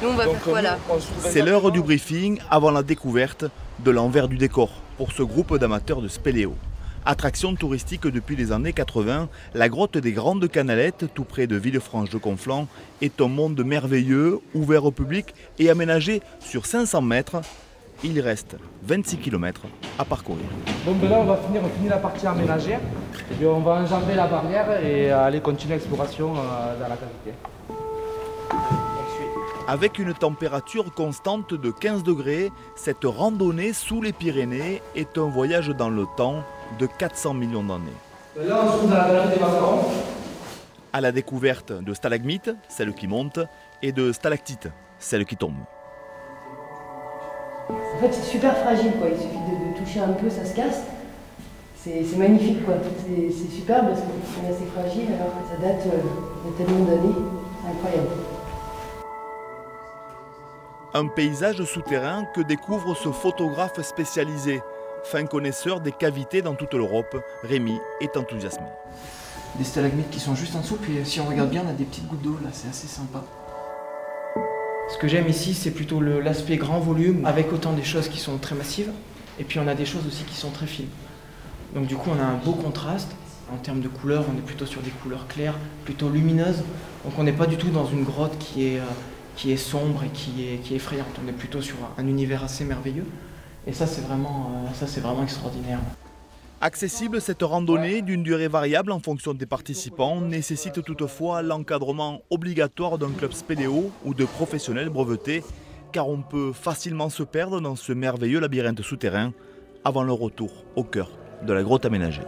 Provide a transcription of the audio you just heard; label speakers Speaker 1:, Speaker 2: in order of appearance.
Speaker 1: Nous, on va faire quoi là?
Speaker 2: C'est l'heure du briefing avant la découverte de l'envers du décor pour ce groupe d'amateurs de spéléo. Attraction touristique depuis les années 80, la grotte des Grandes Canalettes, tout près de Villefranche-de-Conflans, est un monde merveilleux, ouvert au public et aménagé sur 500 mètres. Il reste 26 km à parcourir.
Speaker 3: Donc là, on finit la partie aménagée, et puis on va enjamber la barrière et aller continuer l'exploration dans la cavité.
Speaker 2: Avec une température constante de 15 degrés, cette randonnée sous les Pyrénées est un voyage dans le temps de 400 millions d'années.
Speaker 3: Là, on se trouve dans la galerie des macarons.
Speaker 2: À la découverte de stalagmites, celles qui montent, et de stalactites, celles qui tombent.
Speaker 1: En fait, c'est super fragile, quoi. Il suffit de toucher un peu, ça se casse. C'est magnifique, quoi. C'est super parce que c'est assez fragile alors que ça date de tellement d'années. C'est incroyable.
Speaker 2: Un paysage souterrain que découvre ce photographe spécialisé. Fin connaisseur des cavités dans toute l'Europe, Rémi est enthousiasmé.
Speaker 4: Des stalagmites qui sont juste en dessous, puis si on regarde bien, on a des petites gouttes d'eau là, c'est assez sympa. Ce que j'aime ici, c'est plutôt l'aspect grand volume, avec autant des choses qui sont très massives, et puis on a des choses aussi qui sont très fines. Donc du coup, on a un beau contraste. En termes de couleurs, on est plutôt sur des couleurs claires, plutôt lumineuses. Donc on n'est pas du tout dans une grotte qui est sombre et qui est effrayante. On est plutôt sur un univers assez merveilleux. Et ça, c'est vraiment extraordinaire.
Speaker 2: Accessible, cette randonnée d'une durée variable en fonction des participants nécessite toutefois l'encadrement obligatoire d'un club spéléo ou de professionnels brevetés, car on peut facilement se perdre dans ce merveilleux labyrinthe souterrain avant le retour au cœur de la grotte aménagée.